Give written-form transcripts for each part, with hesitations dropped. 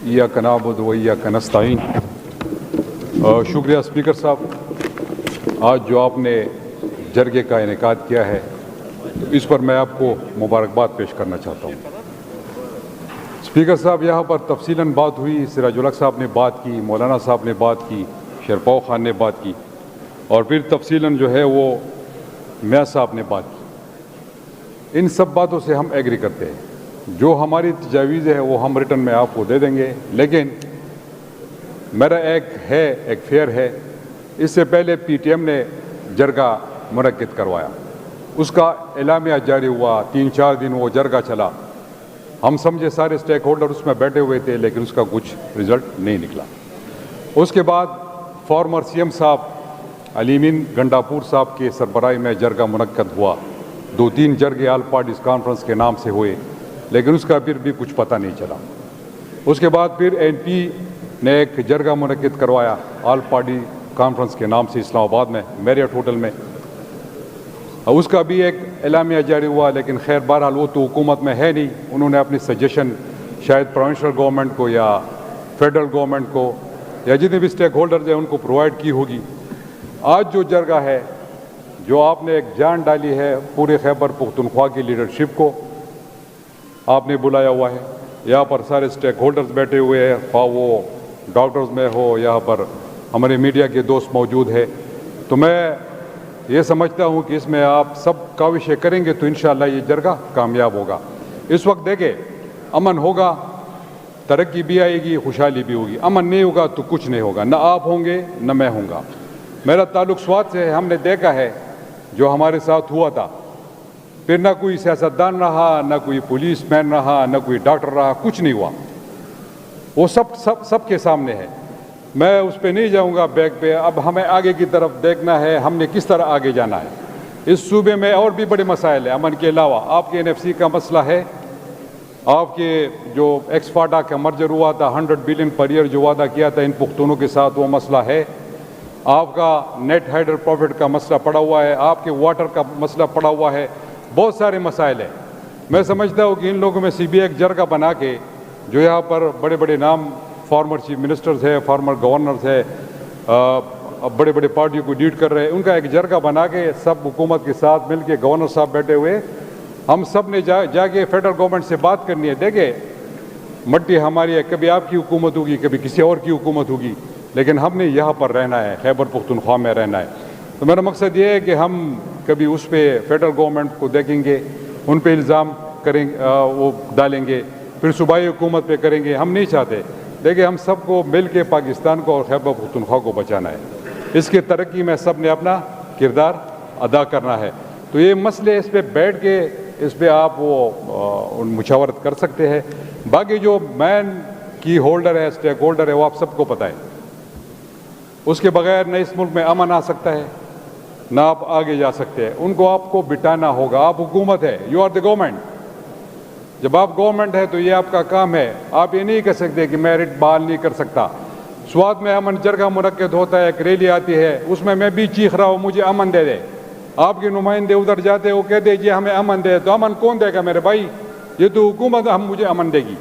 ایاک نعبد و ایاک نستعین۔ شکریہ اسپیکر صاحب، آج جو آپ نے جرگے کا انعقاد کیا ہے اس پر میں آپ کو مبارکباد پیش کرنا چاہتا ہوں۔ اسپیکر صاحب، یہاں پر تفصیلاً بات ہوئی، سراج الحق صاحب نے بات کی، مولانا صاحب نے بات کی، شیرپاؤ خان نے بات کی، اور پھر تفصیلاً جو ہے وہ میاں صاحب نے بات کی۔ ان سب باتوں سے ہم ایگری کرتے ہیں، جو ہماری تجاویز ہے وہ ہم ریٹن میں آپ کو دے دیں گے، لیکن میرا ایک فیئر ہے۔ اس سے پہلے پی ٹی ایم نے جرگہ منعقد کروایا، اس کا اعلامیہ جاری ہوا، 3-4 دن وہ جرگہ چلا، ہم سمجھے سارے سٹیک ہولڈر اس میں بیٹھے ہوئے تھے، لیکن اس کا کچھ رزلٹ نہیں نکلا۔ اس کے بعد فارمر سی ایم صاحب علیمین گنڈاپور صاحب کے سربراہی میں جرگہ منعقد ہوا، 2-3 جرگے آل پارٹیز کانفرنس کے نام سے ہوئے، لیکن اس کا پھر بھی کچھ پتہ نہیں چلا۔ اس کے بعد پھر این پی نے ایک جرگہ منعقد کروایا آل پارٹی کانفرنس کے نام سے اسلام آباد میں میریٹ ہوٹل میں، اس کا بھی ایک اعلامیہ جاری ہوا، لیکن خیر بہرحال وہ تو حکومت میں ہے نہیں، انہوں نے اپنی سجیشن شاید پروونشل گورنمنٹ کو یا فیڈرل گورنمنٹ کو یا جتنے بھی سٹیک ہولڈرز ہیں ان کو پرووائڈ کی ہوگی۔ آج جو جرگہ ہے، جو آپ نے ایک جان ڈالی ہے پورے خیبر پختونخوا کی لیڈرشپ کو آپ نے بلایا ہوا ہے، یہاں پر سارے سٹیک ہولڈرز بیٹھے ہوئے ہیں، خواہ وہ ڈاکٹرز میں ہو، یہاں پر ہمارے میڈیا کے دوست موجود ہیں، تو میں یہ سمجھتا ہوں کہ اس میں آپ سب کاوشیں کریں گے تو انشاءاللہ یہ جرگہ کامیاب ہوگا۔ اس وقت دیکھیں، امن ہوگا، ترقی بھی آئے گی، خوشحالی بھی ہوگی۔ امن نہیں ہوگا تو کچھ نہیں ہوگا، نہ آپ ہوں گے نہ میں ہوں گا۔ میرا تعلق سوات سے ہے، ہم نے دیکھا ہے جو ہمارے ساتھ ہوا تھا، پھر نہ کوئی سیاستدان رہا، نہ کوئی پولیس مین رہا، نہ کوئی ڈاکٹر رہا، کچھ نہیں ہوا، وہ سب کے سامنے ہے۔ میں اس پہ نہیں جاؤں گا بیک پہ، اب ہمیں آگے کی طرف دیکھنا ہے، ہم نے کس طرح آگے جانا ہے۔ اس صوبے میں اور بھی بڑے مسائل ہیں امن کے علاوہ، آپ کے این ایف سی کا مسئلہ ہے، آپ کے جو ایکسفاڈا کا مرجر ہوا تھا 100 بلین پر ایئر جو وعدہ کیا تھا ان پختونوں کے ساتھ، وہ مسئلہ ہے، آپ کا نیٹ ہائیڈر پروفٹ کا مسئلہ پڑا ہوا ہے، آپ کے واٹر کا مسئلہ پڑا ہوا ہے، بہت سارے مسائل ہیں۔ میں سمجھتا ہوں کہ ان لوگوں میں سی بی ایک جرگہ بنا کے، جو یہاں پر بڑے بڑے نام فارمر چیف منسٹرز ہے، فارمر گورنرز ہے، بڑے بڑے پارٹیوں کو لیڈ کر رہے ہیں، ان کا ایک جرگہ بنا کے سب حکومت کے ساتھ مل کے، گورنر صاحب بیٹھے ہوئے، ہم سب نے جا کے فیڈرل گورنمنٹ سے بات کرنی ہے۔ دیکھیں، مٹی ہماری ہے، کبھی آپ کی حکومت ہوگی، کبھی کسی اور کی حکومت ہوگی، لیکن ہم نے یہاں پر رہنا ہے، خیبر پختونخوا میں رہنا ہے۔ تو میرا مقصد یہ ہے کہ ہم کبھی اس پہ فیڈرل گورنمنٹ کو دیکھیں گے، ان پہ الزام کریں، وہ ڈالیں گے، پھر صوبائی حکومت پہ کریں گے، ہم نہیں چاہتے۔ دیکھیں، ہم سب کو مل کے پاکستان کو اور خیبر پختونخوا کو بچانا ہے، اس کی ترقی میں سب نے اپنا کردار ادا کرنا ہے۔ تو یہ مسئلے اس پہ بیٹھ کے اس پہ آپ وہ مشاورت کر سکتے ہیں۔ باقی جو مین کی ہولڈر ہے، سٹیک ہولڈر ہے، وہ آپ سب کو پتہ ہے، اس کے بغیر نہ اس ملک میں امن آ سکتا ہے، نہ آپ آگے جا سکتے ہیں۔ ان کو آپ کو بٹانا ہوگا، آپ حکومت ہے، یو آر دی گورنمنٹ۔ جب آپ گورنمنٹ ہے تو یہ آپ کا کام ہے، آپ یہ نہیں کہہ سکتے کہ میں ریٹ بحال نہیں کر سکتا۔ سوات میں امن جرگہ منعقد ہوتا ہے، ایک ریلی آتی ہے، اس میں بھی چیخ رہا ہوں مجھے امن دے دے، آپ کے نمائندے ادھر جاتے وہ کہتے جی ہمیں امن دے، تو امن کون دے گا میرے بھائی؟ یہ تو حکومت ہم مجھے امن دے گی،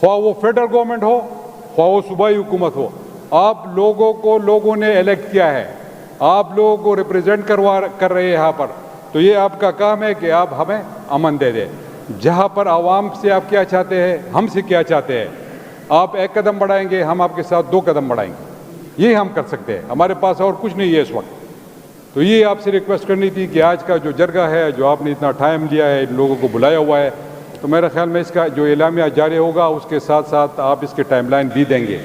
خواہ وہ فیڈرل گورنمنٹ ہو، خواہ وہ صوبائی حکومت ہو۔ آپ لوگوں کو لوگوں نے الیکٹ کیا ہے، آپ لوگوں کو ریپرزینٹ کر رہے ہیں یہاں پر، تو یہ آپ کا کام ہے کہ آپ ہمیں امن دے دیں۔ جہاں پر عوام سے آپ کیا چاہتے ہیں، ہم سے کیا چاہتے ہیں، آپ 1 قدم بڑھائیں گے، ہم آپ کے ساتھ 2 قدم بڑھائیں گے، یہ ہم کر سکتے ہیں، ہمارے پاس اور کچھ نہیں ہے اس وقت۔ تو یہ آپ سے ریکویسٹ کرنی تھی کہ آج کا جو جرگہ ہے، جو آپ نے اتنا ٹائم لیا ہے، ان لوگوں کو بلایا ہوا ہے، تو میرے خیال میں اس کا جو اعلامیہ جاری ہوگا اس کے ساتھ ساتھ آپ اس کے ٹائم لائن بھی دیں گے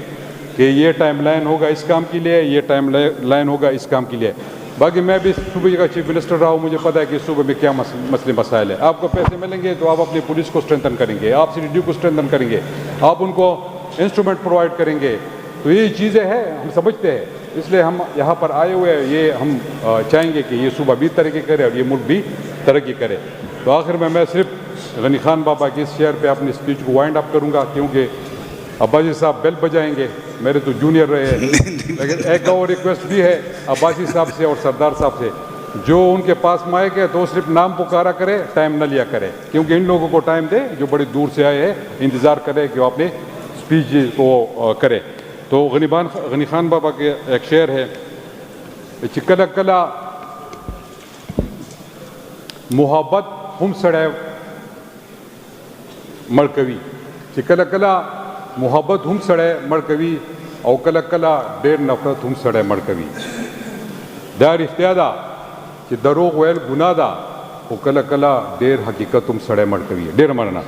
کہ یہ ٹائم لائن ہوگا اس کام کے لیے، یہ ٹائم لائن ہوگا اس کام کے لیے۔ باقی میں بھی صوبے کا چیف منسٹر رہا ہوں، مجھے پتہ ہے کہ صوبے میں کیا مسئلے مسائل ہیں۔ آپ کو پیسے ملیں گے تو آپ اپنی پولیس کو اسٹرینتھن کریں گے، آپ سی ڈی کو اسٹرینتھن کریں گے، آپ ان کو انسٹرومنٹ پرووائڈ کریں گے، تو یہ چیزیں ہیں، ہم سمجھتے ہیں، اس لیے ہم یہاں پر آئے ہوئے ہیں، یہ ہم چاہیں گے کہ یہ صوبہ بھی ترقی کرے اور یہ ملک بھی ترقی کرے۔ تو آخر میں صرف غنی خان بابا کی اس شیئر پہ اپنی اسپیچ کو وائنڈ اپ کروں گا، کیونکہ عباسی صاحب بیل بجائیں گے، میرے تو جونیئر رہے ہیں، لیکن ایک اور ریکویسٹ بھی ہے عباسی صاحب سے اور سردار صاحب سے، جو ان کے پاس مائک ہے تو صرف نام پکارا کرے، ٹائم نہ لیا کرے، کیونکہ ان لوگوں کو ٹائم دے جو بڑی دور سے آئے ہیں، انتظار کرے کہ وہ اپنے اسپیچ کو کرے. تو غنی خان بابا کے ایک شعر ہے چې کله کله محبت هم سړی مړ کوي، چې کله کله محبت هم سړی مړ کوي او کله کله ډېر نفرت هم سړی مړ کوي. دا رښتیا ده چې دروغ ویل ګناه ده، خو کله کله ډېر حقیقت هم سړی مړ کوي. ډېره مننه.